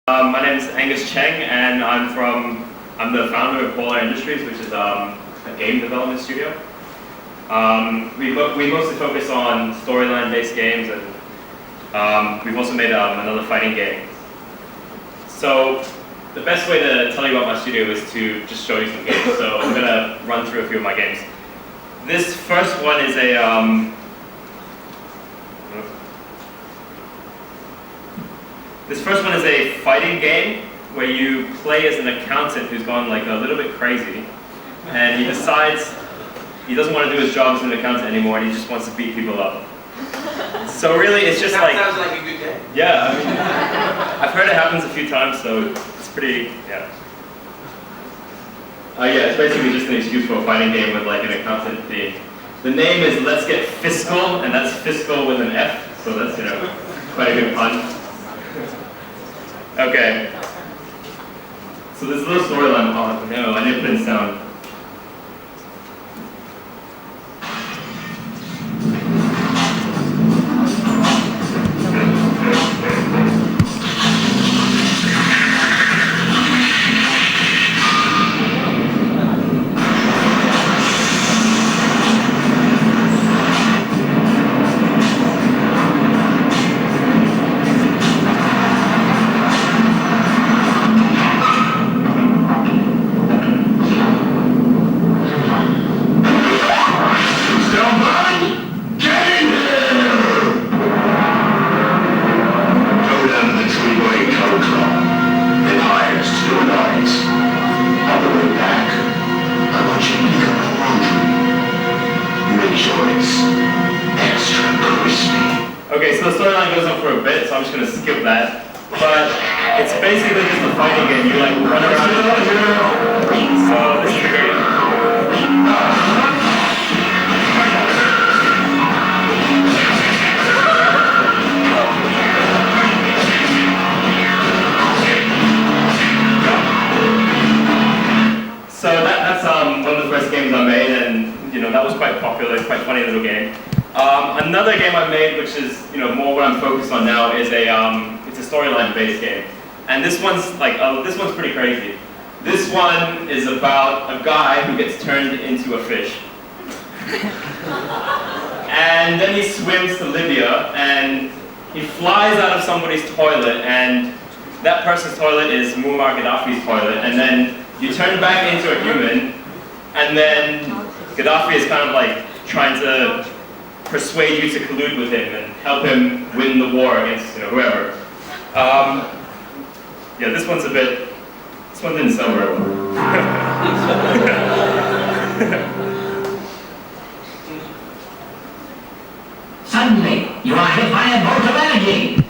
My name is Angus Cheng, and I'm the founder of Polar Industries, which is a game development studio. We mostly focus on storyline-based games, and we've also made another fighting game. So the best way to tell you about my studio is to just show you some games. So I'm going to run through a few of my games. This first one is a fighting game where you play as an accountant who's gone like a little bit crazy, and he decides he doesn't want to do his job as an accountant anymore, and he just wants to beat people up. So really, it's just That sounds like a good game. Yeah, I mean, I've heard it happens a few times, so it's pretty, yeah. Yeah, it's basically just an excuse for a fighting game with like an accountant theme. The name is Let's Get Fiscal, and that's fiscal with an F, so that's, quite a good pun. Okay. So this little storyline, oh no, I didn't put in sound. Okay, so the storyline goes on for a bit, so I'm just going to skip that. But it's basically just a fighting game. You like run around. So this is the game. So that's one of the first games I made, and that was quite popular, quite funny little game. Another game I made, which is more what I'm focused on now, is it's a storyline-based game, and this one's pretty crazy. This one is about a guy who gets turned into a fish, and then he swims to Libya, and he flies out of somebody's toilet, and that person's toilet is Muammar Gaddafi's toilet, and then you turn back into a human, and then Gaddafi is kind of like trying to persuade you to collude with him and help him win the war against whoever. Yeah, this one didn't sell very well. Suddenly, you are hit by a bolt of energy.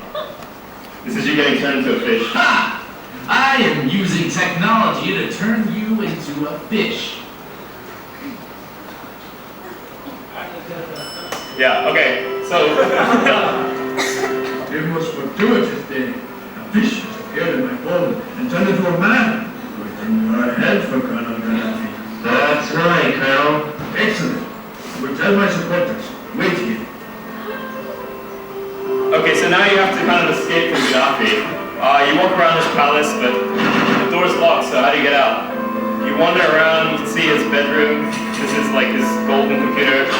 This is you getting turned into a fish. Ha! I am using technology to turn you into a fish. Yeah, okay, so... It was fortuitous then. A fish has appeared in my bowl and turned into a man. Within your head for Colonel Gaddafi. That's right, Colonel. Excellent. I will tell my supporters. Wait here. Okay, so now you have to kind of escape from Gaddafi. You walk around this palace, but the door's locked, so how do you get out? You wander around, you can see his bedroom. This is like his golden computer.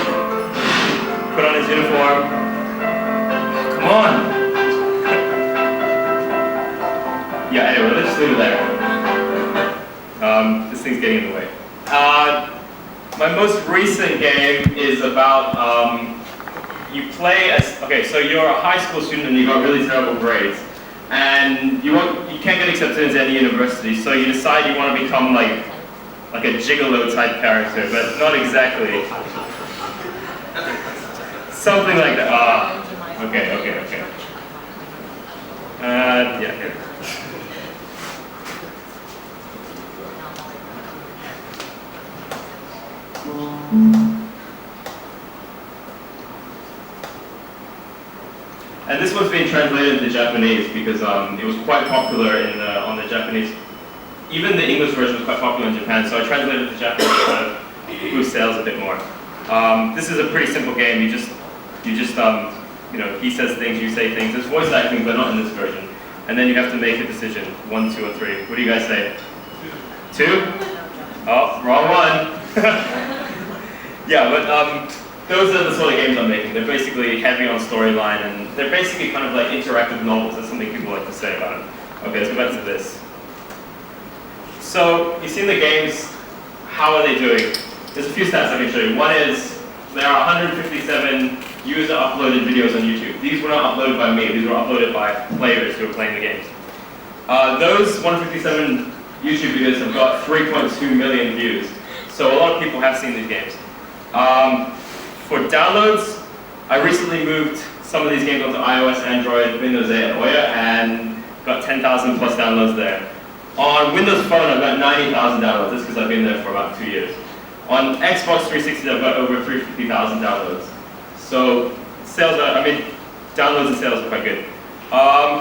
Put on his uniform. Come on! Yeah, anyway, let's just leave it there. This thing's getting in the way. My most recent game is about, you play as, okay, so you're a high school student and you got really terrible grades. And you can't get accepted into any university, so you decide you want to become like a gigolo type character, but not exactly. Something like that. Okay. Yeah, here. And this one's been translated into Japanese because it was quite popular on the Japanese. Even the English version was quite popular in Japan, so I translated it to Japanese to kind of boost sales a bit more. This is a pretty simple game. You just he says things, you say things. There's voice acting, but not in this version. and then you have to make a decision, 1, 2, or 3. What do you guys say? 2? Oh, wrong one. Yeah, but those are the sort of games I'm making. They're basically heavy on storyline, and they're basically kind of like interactive novels. That's something people like to say about it. Okay, let's go back to this. So, you've seen the games. How are they doing? There's a few stats I can show you. One is, there are 157 user-uploaded videos on YouTube. These were not uploaded by me. These were uploaded by players who are playing the games. Those 157 YouTube videos have got 3.2 million views. So a lot of people have seen these games. For downloads, I recently moved some of these games onto iOS, Android, Windows 8, and Ouya, and got 10,000 plus downloads there. On Windows Phone, I've got 90,000 downloads. That's because I've been there for about 2 years. On Xbox 360, I've got over 350,000 downloads. So downloads and sales are quite good.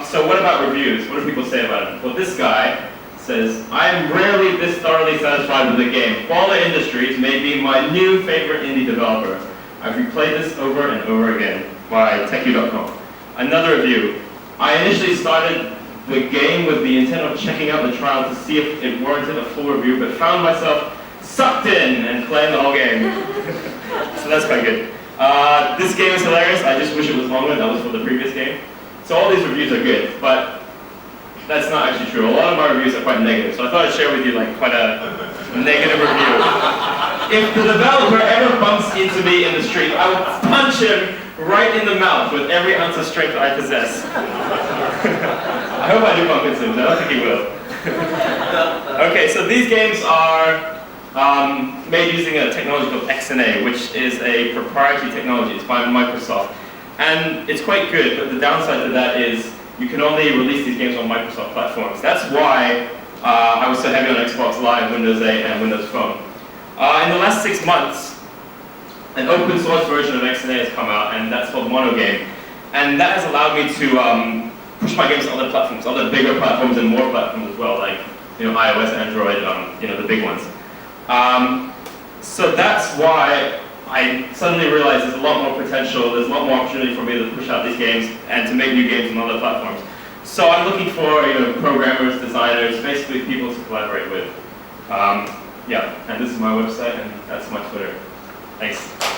So what about reviews? What do people say about it? Well, this guy says, I am rarely this thoroughly satisfied with the game. Baller Industries may be my new favorite indie developer. I've replayed this over and over again by techu.com. Another review. I initially started the game with the intent of checking out the trial to see if it warranted a full review, but found myself sucked in and playing the whole game. So that's quite good. This game is hilarious. I just wish it was longer. That was for the previous game. So all these reviews are good, but that's not actually true. A lot of my reviews are quite negative. So I thought I'd share with you like quite a negative review. If the developer ever bumps into me in the street, I will punch him right in the mouth with every ounce of strength I possess. I hope I do bump into him. I don't think he will. Okay, so these games are made using a technology called XNA, which is a proprietary technology. It's by Microsoft. And it's quite good, but the downside to that is you can only release these games on Microsoft platforms. That's why I was so heavy on Xbox Live, Windows 8, and Windows Phone. In the last 6 months, an open source version of XNA has come out, and that's called Monogame. And that has allowed me to push my games to other platforms, other bigger platforms and more platforms as well, like iOS, Android, the big ones. So that's why I suddenly realized there's a lot more potential, there's a lot more opportunity for me to push out these games and to make new games on other platforms. So I'm looking for programmers, designers, basically people to collaborate with. Yeah, and this is my website and that's my Twitter. Thanks.